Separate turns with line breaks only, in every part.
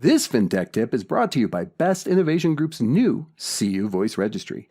This FinTech tip is brought to you by Best Innovation Group's new CU Voice Registry.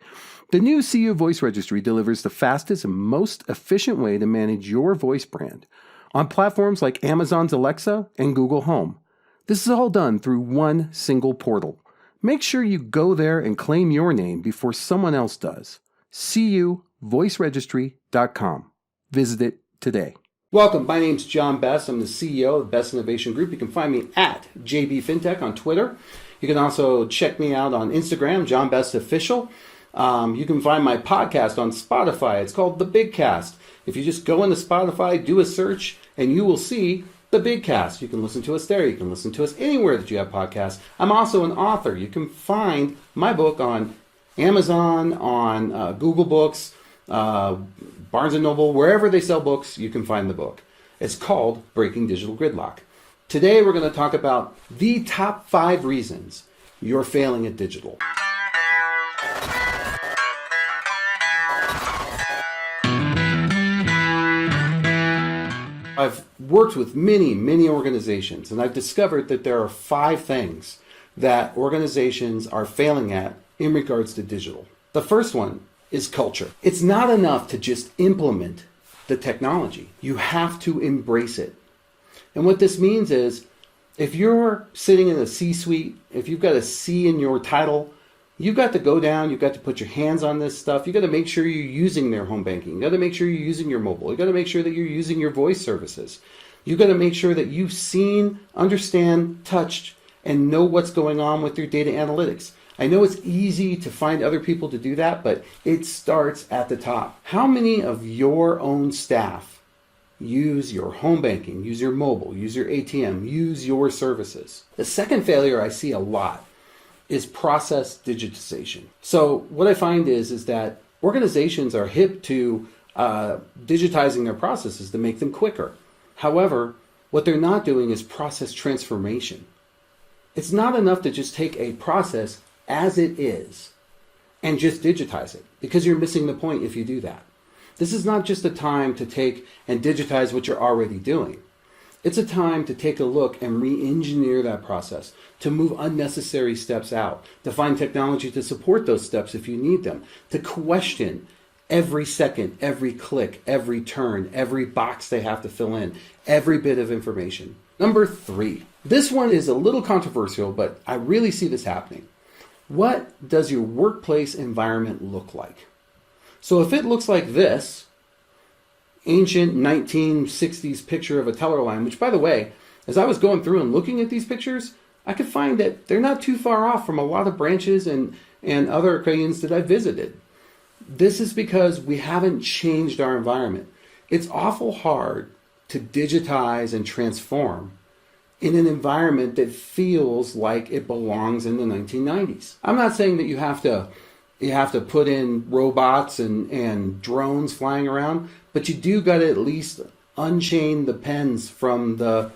The new CU Voice Registry delivers the fastest and most efficient way to manage your voice brand on platforms like Amazon's Alexa and Google Home. This is all done through one single portal. Make sure you go there and claim your name before someone else does. cuvoiceregistry.com. Visit it today. Welcome, my name's John Best. I'm the CEO of Best Innovation Group. You can find me at JB Fintech on Twitter. You can also check me out on Instagram, John Best Official. You can find my podcast on Spotify. It's called The Big Cast. If you just go into Spotify, do a search, and you will see The Big Cast. You can listen to us there. You can listen to us anywhere that you have podcasts. I'm also an author. You can find my book on Amazon, on Google Books, Barnes & Noble, wherever they sell books, you can find the book. It's called Breaking Digital Gridlock. Today we're going to talk about the top 5 reasons you're failing at digital. I've worked with many organizations, and I've discovered that there are 5 things that organizations are failing at in regards to digital. The first one is culture. It's not enough to just implement the technology. You have to embrace it. And what this means is, if you're sitting in a C-suite, if you've got a C in your title, you've got to go down, you've got to put your hands on this stuff. You've got to make sure you're using their home banking. You've got to make sure you're using your mobile. You've got to make sure that you're using your voice services. You've got to make sure that you've seen, understand, touched, and know what's going on with your data analytics. I know it's easy to find other people to do that, but it starts at the top. How many of your own staff use your home banking, use your mobile, use your ATM, use your services? The second failure I see a lot is process digitization. So what I find is that organizations are hip to digitizing their processes to make them quicker. However, what they're not doing is process transformation. It's not enough to just take a process as it is and just digitize it, because you're missing the point if you do that. This is not just a time to take and digitize what you're already doing. It's a time to take a look and re-engineer that process, to move unnecessary steps out, to find technology to support those steps if you need them, to question every second, every click, every turn, every box they have to fill in, every bit of information. Number 3. This one is a little controversial, but I really see this happening. What does your workplace environment look like? So if it looks like this, ancient 1960s picture of a teller line, which, by the way, as I was going through and looking at these pictures, I could find that they're not too far off from a lot of branches and other crayons that I visited. This is because we haven't changed our environment. It's awful hard to digitize and transform in an environment that feels like it belongs in the 1990s. I'm not saying that you have to put in robots and drones flying around, but you do got to at least unchain the pens from the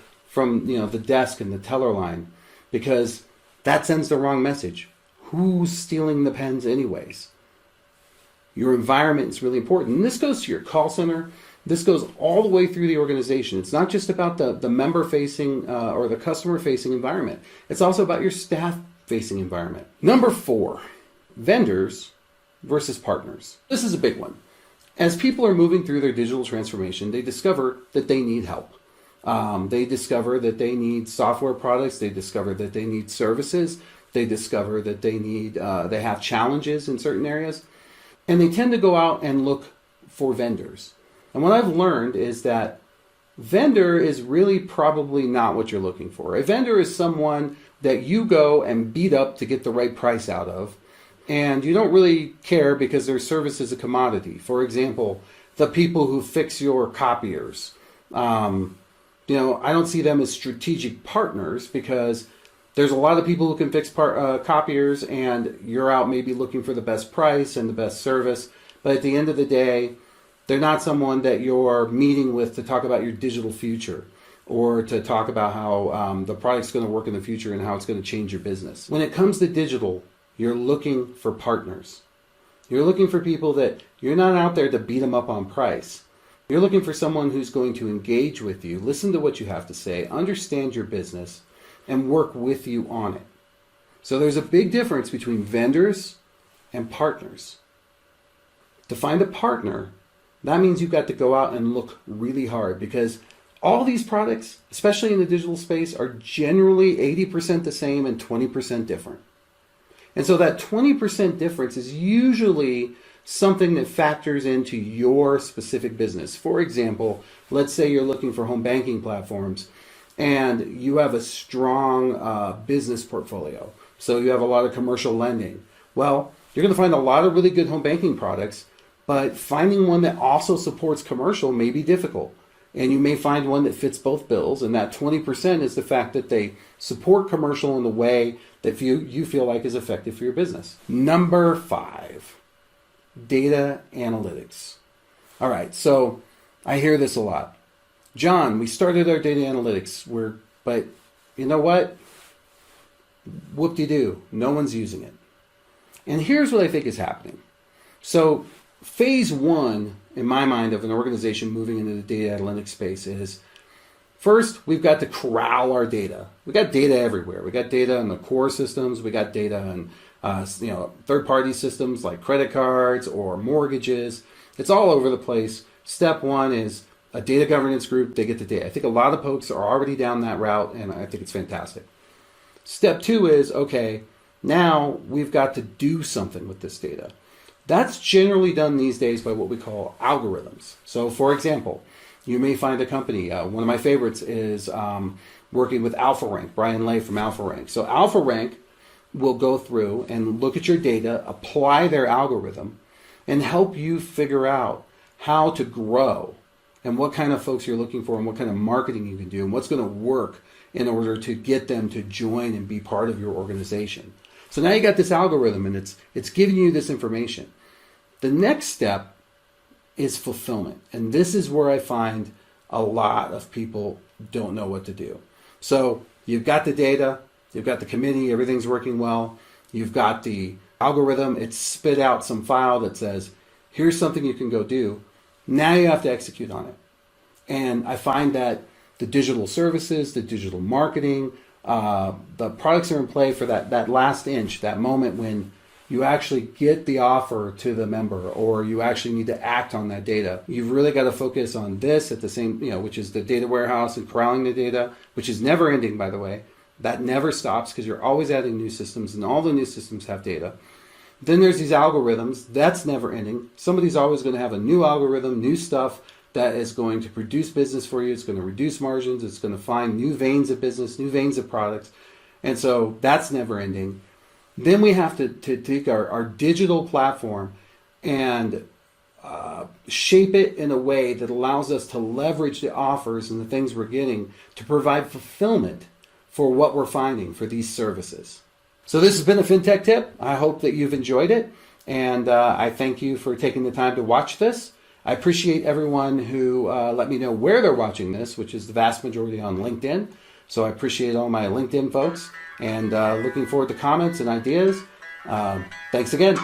desk and the teller line, because that sends the wrong message. Who's stealing the pens anyways? Your environment is really important. And this goes to your call center. This goes all the way through the organization. It's not just about the member-facing or the customer-facing environment. It's also about your staff-facing environment. Number 4, vendors versus partners. This is a big one. As people are moving through their digital transformation, they discover that they need help. They discover that they need software products. They discover that they need services. They discover that they have challenges in certain areas. And they tend to go out and look for vendors. And what I've learned is that vendor is really probably not what you're looking for. A vendor is someone that you go and beat up to get the right price out of, and you don't really care because their service is a commodity. For example, the people who fix your copiers. I don't see them as strategic partners, because there's a lot of people who can fix copiers, and you're out maybe looking for the best price and the best service. But at the end of the day, they're not someone that you're meeting with to talk about your digital future, or to talk about how the product's going to work in the future and how it's going to change your business. When it comes to digital, you're looking for partners. You're looking for people that you're not out there to beat them up on price. You're looking for someone who's going to engage with you, listen to what you have to say, understand your business, and work with you on it. So there's a big difference between vendors and partners. To find a partner, that means you've got to go out and look really hard, because all these products, especially in the digital space, are generally 80% the same and 20% different. And so that 20% difference is usually something that factors into your specific business. For example, let's say you're looking for home banking platforms and you have a strong business portfolio. So you have a lot of commercial lending. Well, you're going to find a lot of really good home banking products, but finding one that also supports commercial may be difficult. And you may find one that fits both bills, and that 20% is the fact that they support commercial in the way that you feel like is effective for your business. Number 5, data analytics. All right, so I hear this a lot. John, we started our data analytics, but you know what? Whoop-de-doo, no one's using it. And here's what I think is happening. So phase 1, in my mind, of an organization moving into the data analytics space is, first, we've got to corral our data. We got data everywhere. We got data in the core systems. We got data in third-party systems like credit cards or mortgages. It's all over the place. Step 1 is a data governance group. They get the data. I think a lot of folks are already down that route, and I think it's fantastic. Step 2 is, okay, now we've got to do something with this data. That's generally done these days by what we call algorithms. So, for example, you may find a company, one of my favorites is working with AlphaRank, Brian Lay from AlphaRank. So AlphaRank will go through and look at your data, apply their algorithm, and help you figure out how to grow and what kind of folks you're looking for and what kind of marketing you can do and what's going to work in order to get them to join and be part of your organization. So now you got this algorithm and it's giving you this information. The next step is fulfillment. And this is where I find a lot of people don't know what to do. So you've got the data, you've got the committee, everything's working well. You've got the algorithm, it's spit out some file that says, here's something you can go do. Now you have to execute on it. And I find that the digital services, the digital marketing, the products are in play for that last inch, that moment when you actually get the offer to the member or you actually need to act on that data. You've really got to focus on this at the same, which is the data warehouse and corralling the data, which is never ending, by the way. That never stops because you're always adding new systems and all the new systems have data. Then there's these algorithms. That's never ending. Somebody's always going to have a new algorithm, new stuff that is going to produce business for you. It's going to reduce margins. It's going to find new veins of business, new veins of products. And so that's never ending. Then we have to take our digital platform and shape it in a way that allows us to leverage the offers and the things we're getting to provide fulfillment for what we're finding for these services. So this has been a FinTech tip. I hope that you've enjoyed it. And I thank you for taking the time to watch this. I appreciate everyone who let me know where they're watching this, which is the vast majority on LinkedIn. So I appreciate all my LinkedIn folks and looking forward to comments and ideas. Thanks again.